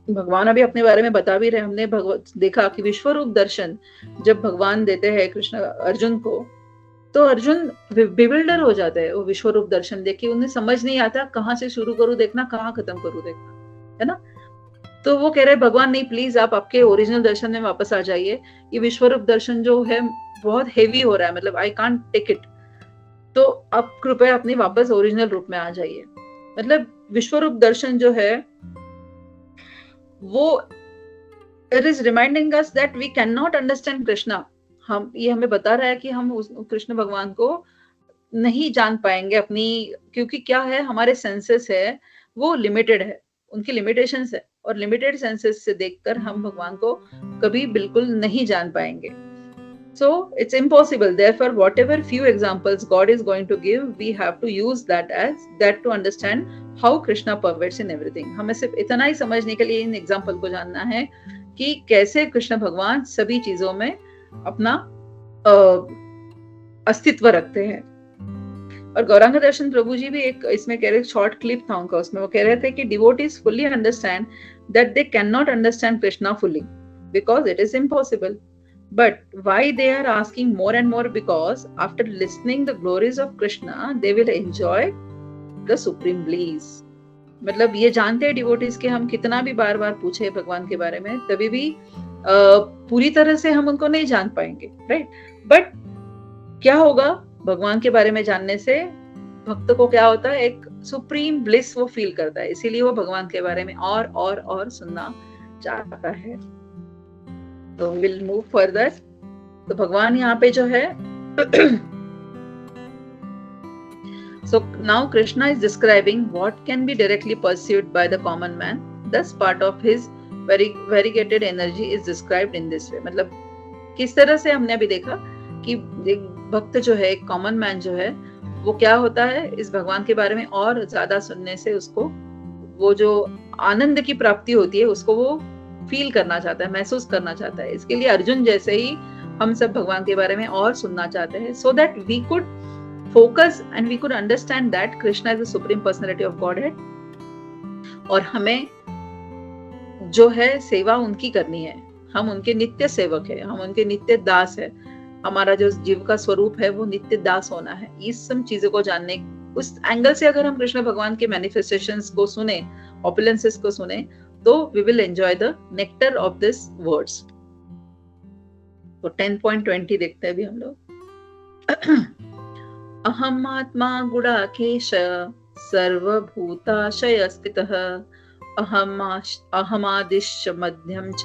भगवान अभी अपने बारे में बता भी रहे। हमने देखा कि विश्वरूप दर्शन जब भगवान देते हैं कृष्ण अर्जुन को, तो अर्जुन बिविल्डर हो जाता है वो विश्वरूप दर्शन देख के। उन्हें समझ नहीं आता कहाँ से शुरू करूं देखना, कहाँ खत्म करूं देखना, है ना। तो वो कह रहे भगवान नहीं, प्लीज आप आपके ओरिजिनल दर्शन में वापस आ जाइए। ये विश्वरूप दर्शन जो है बहुत हेवी हो रहा है, मतलब आई कांट टेक इट। तो आप कृपया अपने वापस ओरिजिनल रूप में आ जाइए। मतलब विश्वरूप दर्शन जो है वो it is reminding us that we can not understand Krishna. ये हमें बता रहा है कि हम कृष्ण भगवान को नहीं जान पाएंगे अपनी, क्योंकि क्या है, हमारे सेंसेस है वो लिमिटेड है, उनकी लिमिटेशंस है, और लिमिटेड सेंसेस से देखकर हम भगवान को कभी बिल्कुल नहीं जान पाएंगे। So it's impossible. Therefore, whatever few examples God is going to give, we have to use that as that to understand how Krishna pervades in everything. हमें सिर्फ इतना ही समझने के लिए इन एग्जाम्पल को जानना है कि कैसे कृष्ण भगवान सभी चीजों में अपना अस्तित्व रखते हैं। और गौरांग दर्शन प्रभु जी भी एक इसमें कह रहे, शॉर्ट क्लिप था उनका, उसमें वो कह रहे थे कि devotees fully understand that they can not understand Krishna fully because it is impossible. But why they are asking more and more? Because after listening the glories of Krishna, they will enjoy the supreme bliss. मतलब ये जानते हैं devotees के हम कितना भी बार बार पूछे भगवान के बारे में, तभी भी पूरी तरह से हम उनको नहीं जान पाएंगे, राइट? बट क्या होगा भगवान के बारे में जानने से? भक्त को क्या होता है, एक सुप्रीम ब्लिस वो फील करता है, इसीलिए वो भगवान के बारे में और सुनना चाहता है. तो विल मूव फर्दर. तो भगवान यहाँ पे जो है so now Krishna is describing what can be directly pursued by the common man. Thus part of his variegated energy is described in this way. मतलब किस तरह से हमने अभी देखा कि एक भक्त जो है, एक कॉमन मैन जो है, वो क्या होता है, इस भगवान के बारे में और ज्यादा सुनने से उसको वो जो आनंद की प्राप्ति होती है उसको वो फील करना चाहता है, महसूस करना चाहता है. इसके लिए अर्जुन जैसे ही हम सब भगवान के बारे में और सुनना चाहते हैं, so that we could focus and we could understand that Krishna is the supreme personality of Godhead. और हमें जो है सेवा उनकी करनी है, हम उनके नित्य सेवक है, हम उनके नित्य दास है. हमारा जो जीव का स्वरूप है वो नित्य दास होना है. इस सब चीजों को जानने, उस एंगल से अगर हम कृष्ण भगवान के मैनिफेस्टेशंस को सुने, ऑपुलेंसेस को सुने, तो we will enjoy the nectar of this words. तो 10.20 देखते हैं अभी हम लोग. अहम आत्मा गुडाकेश सर्वभूताशय स्थितः अहमादिश्च मध्यम च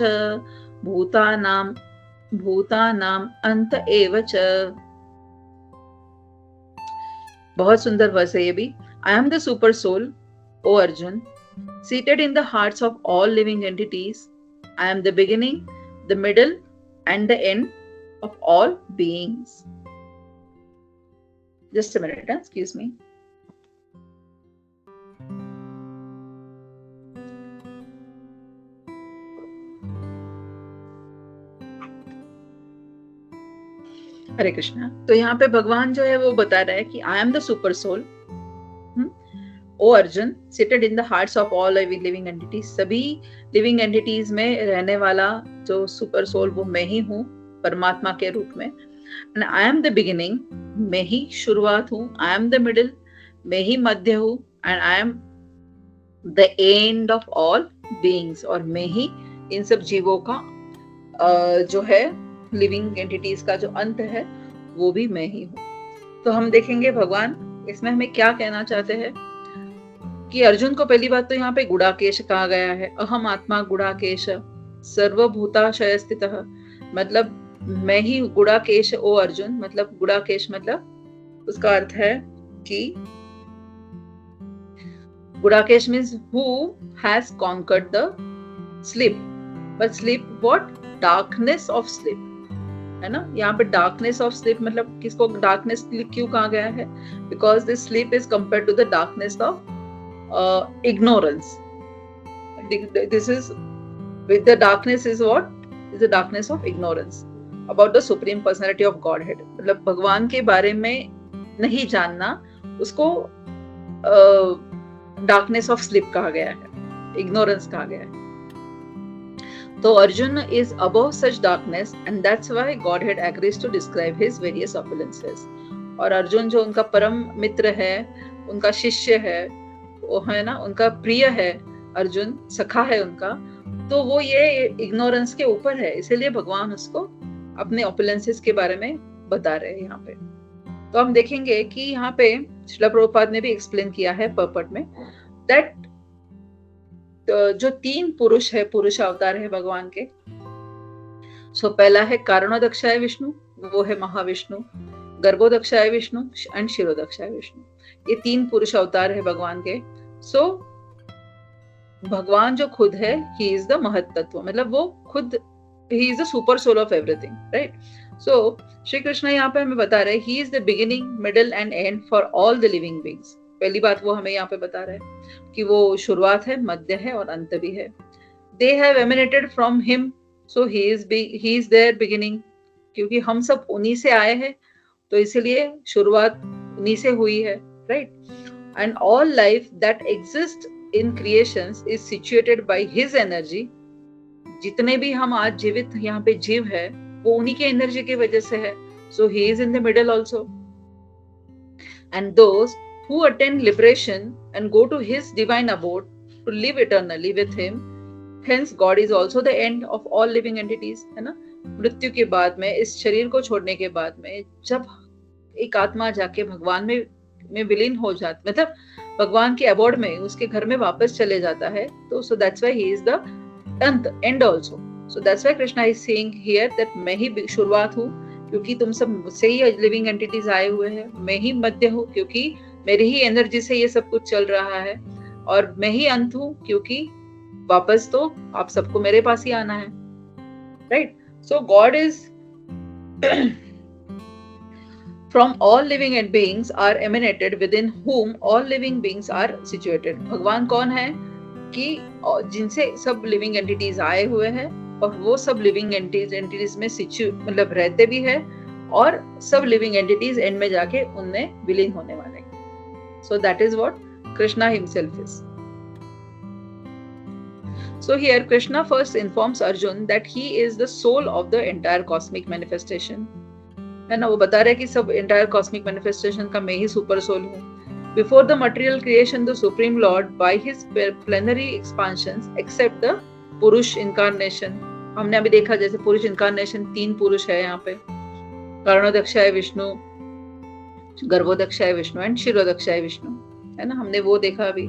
भूतानाम अंत एव च. बहुत सुंदर वर्स है ये भी. I am the super soul, O Arjun, seated in the hearts of all living entities. I am the beginning, the middle, and the end of all beings. Just a minute, excuse me. हरे कृष्णा. तो यहाँ पे भगवान जो है वो बता रहा है कि I am the super soul, O Arjun, seated in the hearts of all living entities. सभी लिविंग एंटिटीज में रहने वाला जो सुपर सोल वो मैं ही हूँ, परमात्मा के रूप में. And I am the beginning, मैं ही शुरुआत हूँ. I am the middle, मैं ही मध्य हूँ. And I am the end of all beings, और मैं ही इन सब जीवों का जो है लिविंग एंटिटीज का जो अंत है वो भी मैं ही हूँ. तो हम देखेंगे भगवान इसमें हमें क्या कहना चाहते हैं कि अर्जुन को पहली बात तो यहाँ पे गुडाकेश कहा गया है. अहम आत्मा गुडाकेश सर्वभूताशय स्थितः, मतलब मैं ही गुडाकेश ओ अर्जुन. मतलब गुडाकेश मतलब उसका अर्थ है कि Gudakesh means who has conquered the sleep. But sleep what? Darkness of sleep, है ना. यहाँ पे डार्कनेस ऑफ स्लीप मतलब किसको डार्कनेस क्यों कहा गया है? Because this sleep is compared to the darkness of ignorance. This is with the darkness is what? Is the darkness of ignorance about the supreme personality of Godhead. मतलब भगवान के बारे में नहीं जानना, उसको darkness of sleep कहा गया है, ignorance कहा गया है. तो Arjun is above such darkness and that's why Godhead agrees to describe his various opulences. और अर्जुन जो उनका परम मित्र है, उनका शिष्य है, वो है ना, उनका प्रिय है, अर्जुन सखा है उनका, तो वो ये इग्नोरेंस के ऊपर है, इसीलिए भगवान उसको अपने ऑपुलेंसेस के बारे में बता रहे हैं यहाँ पे. तो हम देखेंगे कि यहाँ पे श्रील प्रभुपाद ने भी एक्सप्लेन किया है पर्पट में दैट तो जो 3 पुरुष है, पुरुष अवतार है भगवान के, सो पहला है कारणोदक्षाय विष्णु, वो है महाविष्णु, गर्भोदक्षाय विष्णु एंड शिरोदक्षाय विष्णु। ये 3 पुरुष अवतार है भगवान के। सो भगवान जो खुद है, ही इज द महत तत्व, मतलब वो खुद, he is the super soul of everything, right. So Shri Krishna यहाँ पे हमें बता रहे हैं, he is the beginning, middle and end for all the living beings. पहली बात वो हमें यहाँ पे बता रहे हैं कि वो शुरुआत है, मध्य है और अंत भी है। They have emanated from him, so he is their beginning, क्योंकि हम सब उन्हीं से आए हैं, तो इसीलिए शुरुआत उन्हीं से हुई है, right. And all life that exist in creations is situated by his energy. जितने भी हम आज जीवित यहाँ पे जीव है, वो उन्हीं के एनर्जी की वजह से है। So he is in the middle also. And those who attend liberation and go to his divine abode to live eternally with him, hence God is also the end of all living entities, है ना। मृत्यु के बाद में, इस शरीर को छोड़ने के बाद में, जब एक आत्मा जाके भगवान में विलीन हो जाता, मतलब भगवान के अबोर्ड में, उसके घर में वापस चले जाता है, तो so that's why he is the end also. So that's why Krishna is saying here that मैं ही शुरुआत हूँ, क्योंकि तुम सब मुझसे ही लिविंग एंटिटीज आए हुए हैं। मैं ही मध्य हूँ, क्योंकि मेरी ही एनर्जी से ये सब कुछ चल रहा है। और मैं ही अंत हूँ, क्योंकि वापस तो आप सबको मेरे पास ही आना है, right. So God is from all living and beings are emanated within whom all living beings are situated. भगवान कौन है कि जिनसे सब लिविंग एंटिटीज आए हुए हैं, और वो सब लिविंग एंटिटीज में मतलब रहते भी है, और सब लिविंग एंटिटीज एंड में जाके उनमें विलीन होने वाले हैं। So that is what Krishna himself is. So here Krishna first informs Arjun that he is the soul of the entire cosmic manifestation. है ना, वो बता रहे कि सब entire cosmic manifestation का मैं ही super soul हूँ। Before the material creation, the Supreme Lord by his plenary expansions accept the पुरुष incarnation. हमने अभी देखा जैसे पुरुष incarnation 3 पुरुष है यहाँ पे, कारणोदक्षाय विष्णु, गर्भोदक्षाय विष्णु एंड शिरोदक्षाय विष्णु, है ना, हमने वो देखा अभी।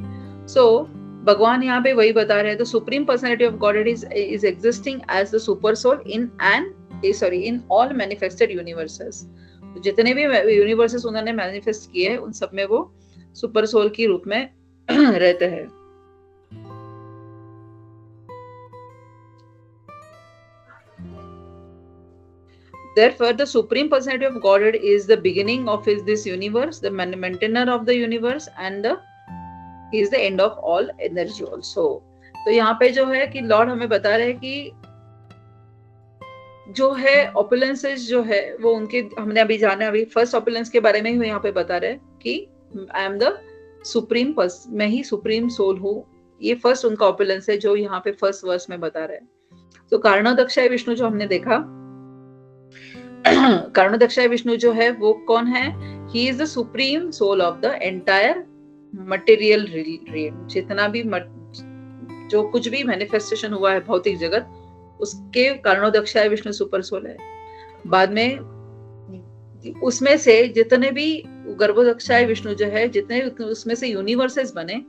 सो भगवान यहाँ पे वही बता रहे हैं, the supreme personality of God is existing as the super soul in all manifested universes. जितने भी यूनिवर्सेस उन्होंने मैनिफेस्ट किए हैं, उन सब में वो सुपर सोल की रूप में रहते हैं। Therefore, the Supreme Personality of Godhead is the beginning of this universe, the maintainer of the universe, and he is the end of all energy also. तो यहाँ पे जो है कि लॉर्ड हमें बता रहे हैं कि जो है ऑपुलेंसेस जो है वो उनके, हमने अभी जाना, अभी फर्स्ट ऑपुलेंस के बारे में ही यहाँ पे बता रहे हैं कि आई एम द सुप्रीम, मैं ही सुप्रीम सोल हूँ। ये फर्स्ट उनका ऑपुलेंस है जो यहाँ पे फर्स्ट वर्स में बता रहे हैं। तो कारणोदक्षाय विष्णु जो हमने देखा, कारणोदक्षाय विष्णु जो है वो कौन है? He is the supreme soul of the entire material realm. जितना भी जो कुछ भी मैनिफेस्टेशन हुआ है भौतिक जगत, उसके कारणोदक्षाय विष्णु सुपर सोल है। बाद में उसमें से जितने भी गर्भोदक्षाय विष्णु जो है, जितने उसमें से यूनिवर्सेस बने,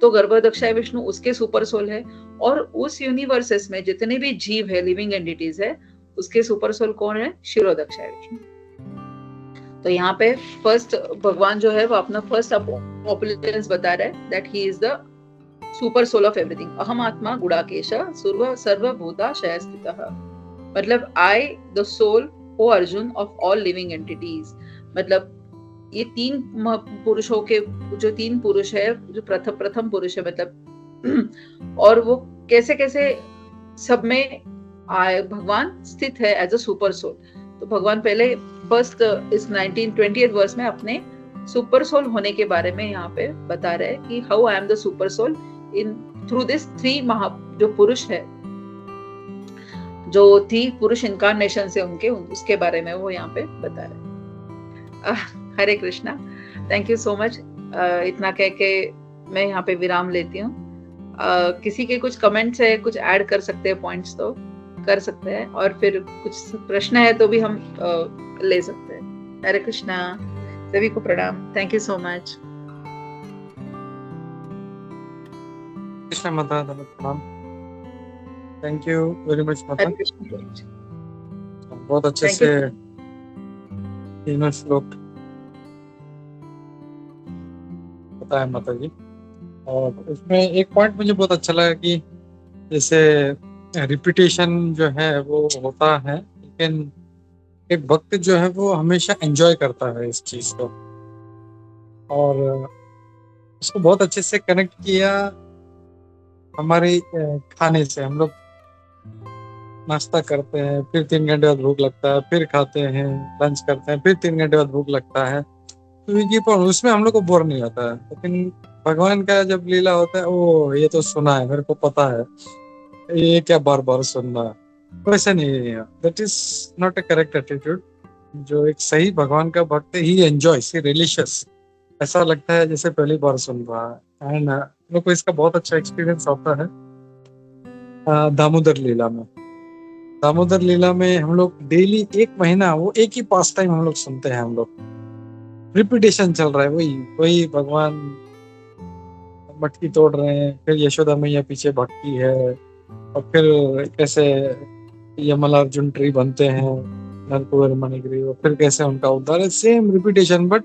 तो गर्भोदक्षाय विष्णु उसके सुपर सोल है। और उस यूनिवर्सेस में जितने भी जीव है, लिविंग एंटिटीज है, उसके सुपर सोल कौन है? शिरोदक्षाय विष्णु। तो यहाँ पे फर्स्ट भगवान जो है वो अपना फर्स्ट ऑपुलेंस बता रहा है that he is the super soul of everything. अहम आत्मा गुणाकेश सर्वभूताशय स्थितः, मतलब I the soul oh Arjun of all living entities. मतलब ये 3 पुरुषों के जो 3 पुरुष है, जो प्रथम पुरुष है, मतलब और वो कैसे कैसे सब में भगवान स्थित है एज अ सुपर सोल। तो भगवान पहले फर्स्ट इस 1920th वर्स में अपने सुपर सोल होने के बारे में यहाँ पे बता रहे हैं कि how I am the super soul in through this 3 जो पुरुष है, जो 3 पुरुष इनकारनेशन से उनके उसके बारे में वो यहाँ पे बता रहे हैं। Hare Krishna, thank you so much. इतना कह के मैं यहाँ पे विराम लेती हूँ। किसी के कुछ कमेंट्स है, कुछ ऐड कर सकते हैं, पॉइंट्स तो कर सकते हैं, और फिर कुछ प्रश्न है तो भी हम ले सकते हैं। हरे कृष्णा, सभी को प्रणाम, thank you so much. Krishna माता, दंडवत प्रणाम। थैंक यू वेरी मच माता। हरे कृष्ण प्रभु जी। बहुत अच्छे थैंक यू। से तीनों श्लोक बताया माता जी। और उसमें एक पॉइंट मुझे बहुत अच्छा लगा कि जैसे रिपीटेशन जो है वो होता है, लेकिन एक भक्त जो है वो हमेशा एंजॉय करता है इस चीज को, और उसको बहुत अच्छे से कनेक्ट किया हमारे खाने से। हम लोग नाश्ता करते हैं, फिर 3 घंटे बाद भूख लगता है, फिर खाते हैं, लंच करते हैं, फिर 3 घंटे बाद भूख लगता है, तो उसमें हम लोग को बोर नहीं होता है। लेकिन भगवान का जब लीला होता है, ओ ये तो सुना है, मेरे को पता है, ये क्या बार बार सुनना है, वैसे नहीं है। That is not A correct attitude. जो एक सही भगवान का भक्त है, ही एंजॉयस, ही रिलीशियस, ऐसा लगता है जैसे पहली बार सुन रहा है। एंड लोग को इसका बहुत अच्छा एक्सपीरियंस होता है दामोदर लीला में। दामोदर लीला में हम लोग डेली 1 महीना वो एक ही पास टाइम हम लोग सुनते हैं। हम लोग रिपीटेशन चल रहा है, वही वही भगवान मटकी तोड़ रहे हैं, फिर यशोदा मैया पीछे भक्ति है, और फिर कैसे यमल अर्जुन ट्री बनते हैं नरकुबर मणिग्री, और फिर कैसे उनका उद्धार है। सेम रिपीटेशन, बट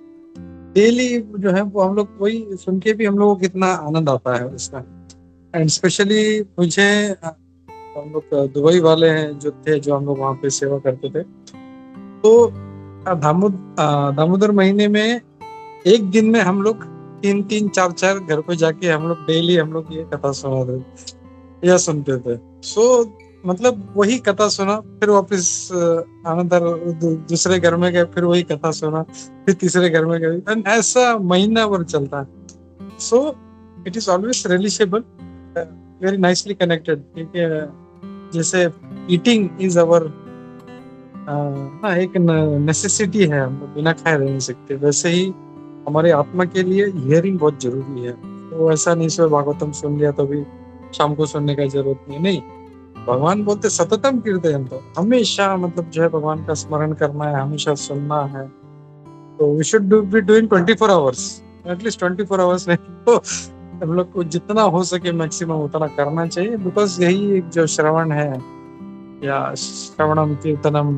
डेली जो है वो हम लोग वही सुन के भी हम लोग को कितना आनंद आता है उसका। एंड स्पेशली मुझे हम लोग दुबई वाले हैं जो थे, जो हम लोग वहाँ पे सेवा करते थे, तो दामोदर महीने में एक दिन में हम लोग 3-3, 4-4 घर पे जाके हम लोग डेली हम लोग ये कथा सुनाते या सुनते थे। सो मतलब वही कथा सुना, फिर वापस अनदर दूसरे घर में गए, फिर वही कथा सुना, फिर तीसरे घर में गए, एंड ऐसा महीना भर चलता है। So it is always relishable, very nicely connected. ठीक है, जैसे ईटिंग इज अवर एक नेसेसिटी है, हम बिना खाए रह नहीं सकते, वैसे ही हमारे आत्मा के लिए हियरिंग बहुत जरूरी है। तो ऐसा नहीं सिर्फ भागवतम सुन लिया तो भी शाम को सुनने का जरूरत नहीं। भगवान बोलते सततम कीर्तन, तो हमेशा मतलब जो है भगवान का स्मरण करना है, हमेशा सुनना है। तो we should be doing 24 hours, at least 24 hours नहीं तो हम लोग को जितना हो सके मैक्सिमम उतना करना चाहिए। बिकॉज यही एक जो श्रवण है, या श्रवणम कीर्तनम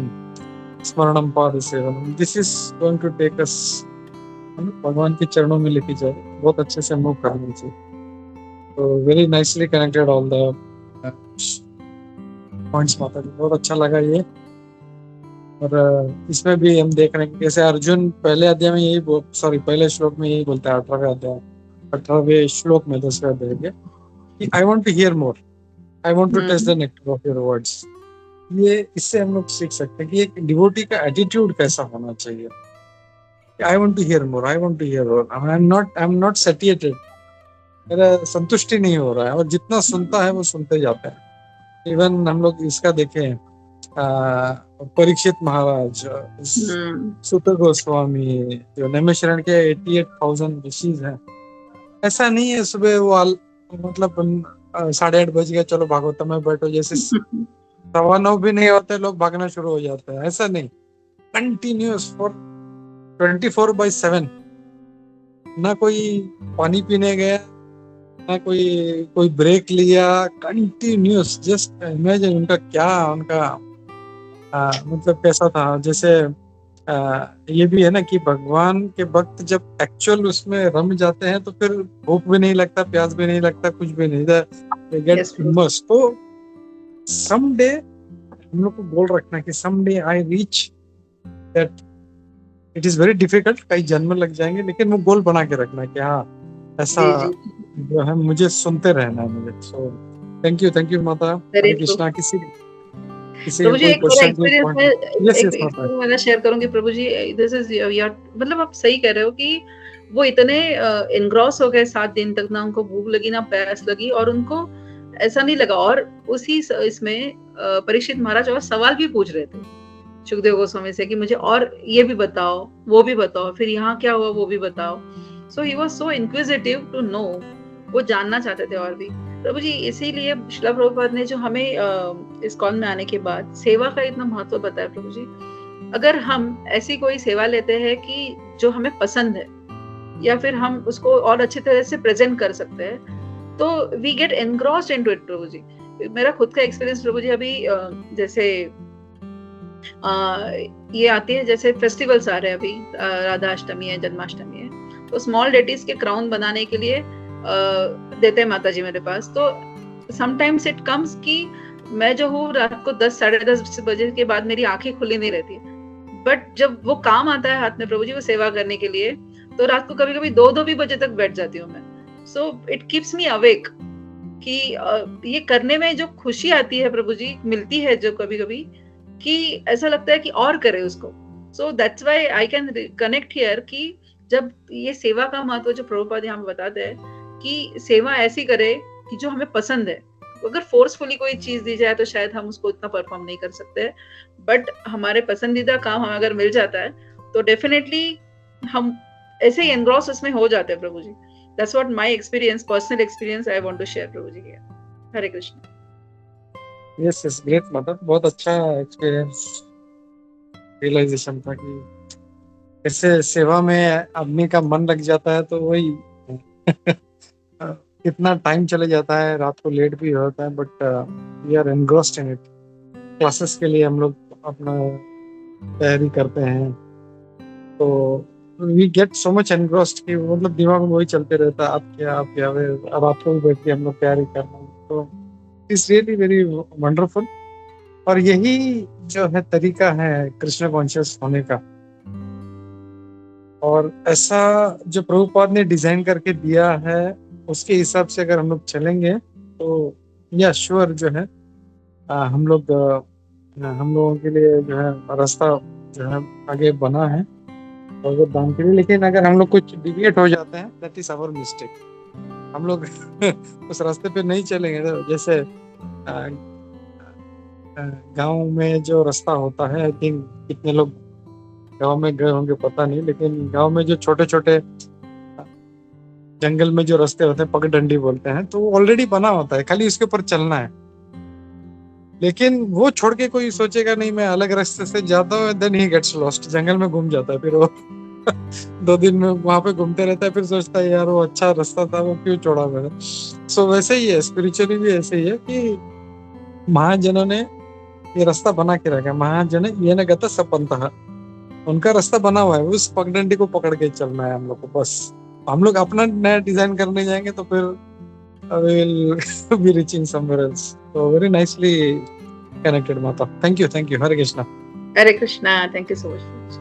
स्मरणम पाद सेवनम, this is going to take us भगवान के चरणों में लेके जाए, बहुत अच्छे से मूव करना चाहिए। तो very nicely connected all the points माता जी, बहुत अच्छा लगा ये। और इसमें भी हम देख रहे हैं कैसे अर्जुन पहले अध्याय में यही पहले श्लोक में यही बोलता है, 18वें श्लोक में 10वें अध्याय के, कि I want to hear more, I want to taste the nectar of your words. ये इससे हम लोग सीख सकते हैं कि एक डिवोटी का एटीट्यूड कैसा होना चाहिए। I want to hear more, I want to hear more, I am not satisfied, मेरा संतुष्टि नहीं हो रहा है, और जितना सुनता है वो सुनते जाता है। इवन हम लोग इसका देखें, परीक्षित महाराज, सुत गोस्वामी, जो नैमिषारण्य के 88,000 ऋषिज हैं, ऐसा नहीं है सुबह वो मतलब 8:30 बज गया चलो भागवतम में बैठो, जैसे 9:15 भी नहीं होते लोग भागना शुरू हो जाते हैं, ऐसा नहीं। कंटिन्यूअस फॉर 24/7, ना कोई पानी पीने गया, ना कोई ब्रेक लिया, कंटिन्यूअस। जस्ट इमेजिन उनका मतलब कैसा था। जैसे ये भी है ना कि भगवान के भक्त जब एक्चुअल उसमें रम जाते हैं तो फिर भूख भी नहीं लगता, प्यास भी नहीं लगता, कुछ भी नहीं, they get immersed। तो someday हम लोग को गोल रखना कि someday I reach that, it is very difficult, कई जन्म लग जाएंगे, लेकिन वो गोल बना के रखना कि हाँ ऐसा जो है मुझे सुनते रहना है मुझे। सो थैंक यू माता। हरे कृष्णा। किसी प्रभु जी एक एक्सपीरियंस मैं शेयर करूंगी प्रभु जी। दिस इज योर, मतलब आप सही कह रहे हो कि वो इतने इनग्रॉस हो गए 7 दिन तक, ना उनको भूख लगी ना प्यास लगी, और उनको ऐसा नहीं लगा। और उसी इसमें परीक्षित महाराज और सवाल भी पूछ रहे थे सुखदेव गोस्वामी से कि मुझे और ये भी बताओ, वो भी बताओ, फिर यहाँ क्या हुआ वो भी बताओ। So he was so inquisitive to know, वो जानना चाहते थे और भी। प्रभु जी इसीलिए श्रील प्रभुपाद ने जो हमें इस कॉल में आने के बाद सेवा का इतना महत्व बताया प्रभु जी। अगर हम ऐसी कोई सेवा लेते हैं कि जो हमें पसंद है, या फिर हम उसको और अच्छी तरह से प्रेजेंट कर सकते हैं, तो we get engrossed into it प्रभु जी। मेरा खुद का एक्सपीरियंस प्रभु जी, अभी जैसे ये आती है, जैसे फेस्टिवल्स आ रहे हैं अभी, राधा अष्टमी है, जन्माष्टमी है, तो स्मॉल डेटीज के क्राउन बनाने के लिए देते हैं माता जी मेरे पास। तो समटाइम्स इट कम्स कि मैं जो हूँ रात को 10 साढ़े 10 बजे के बाद मेरी आंखें खुली नहीं रहती, बट जब वो काम आता है हाथ में प्रभु जी वो सेवा करने के लिए, तो रात को कभी कभी 2-2 भी बजे तक बैठ जाती हूँ मैं। So it keeps me awake कि ये करने में जो खुशी आती है प्रभु जी, मिलती है जो कभी कभी, कि ऐसा लगता है कि और करे उसको। So that's why I can connect here कि जब ये सेवा का महत्व जो प्रभुपाद यहाँ बताते हैं कि सेवा ऐसी करे कि जो हमें पसंद है। अगर फोर्सफुली कोई चीज दी जाए तो शायद हम उसको उतना परफॉर्म नहीं कर सकते, बट हमारे पसंदीदा काम हमें अगर मिल जाता है तो डेफिनेटली हम ऐसे ही एनग्रॉस उसमें हो जाते हैं प्रभु जी। That's what my experience, personal experience I want to share प्रभु जी here. Hare Krishna. Yes great mother, बहुत अच्छा एक्सपीरियंस, रियलाइजेशन था कि कैसे सेवा में आदमी का मन लग जाता है, तो वही कितना टाइम चले जाता है, रात को लेट भी होता है, but we are engrossed in it. Classes के लिए हम लोग अपना तैयारी करते हैं, तो we get so much engrossed कि मतलब दिमाग में वही चलते रहता है, आप क्या अब आपको भी बैठ के हम लोग तैयारी करना, तो इट्स रियली वेरी वंडरफुल। और यही जो है तरीका है कृष्ण कॉन्शियस होने का, और ऐसा जो प्रभुपाद ने डिजाइन करके दिया है उसके हिसाब से अगर हम लोग चलेंगे तो या श्योर जो है हम लोगों के लिए जो है रास्ता जो है आगे बना है भगवत धाम के लिए। लेकिन अगर हम लोग कुछ डिविएट हो जाते हैं, दैट इज आवर मिस्टेक। हम लोग उस रास्ते पे नहीं चलेंगे। तो जैसे गांव में जो रास्ता होता है, आई थिंक कितने लोग गांव में गए होंगे पता नहीं, लेकिन गांव में जो छोटे छोटे जंगल में जो रास्ते होते हैं, पगडंडी बोलते हैं, तो वो ऑलरेडी बना होता है, खाली उसके ऊपर चलना है। लेकिन वो छोड़ के कोई सोचेगा नहीं मैं अलग रास्ते से जाता हूँ, देन ही गेट्स लॉस्ट, जंगल में घूम जाता है, फिर वो 2 दिन में वहां पे घूमते रहता है, फिर सोचता है यार वो अच्छा रास्ता था, वो क्यों छोड़ा मैंने। सो वैसे ही है, स्पिरिचुअली भी ऐसे ही है कि महाजनों ने ये रास्ता बना के रखा है। महाजन ये न गता सपंतः, उनका रास्ता बना हुआ है, उस पगडंडी को पकड़ के चलना है हम लोग को। बस हम लोग अपना नया डिजाइन करने जाएंगे तो फिर will be reaching somewhere else. So very nicely connected, Mata. Thank you. Hare Krishna. Hare Krishna. Thank you so much.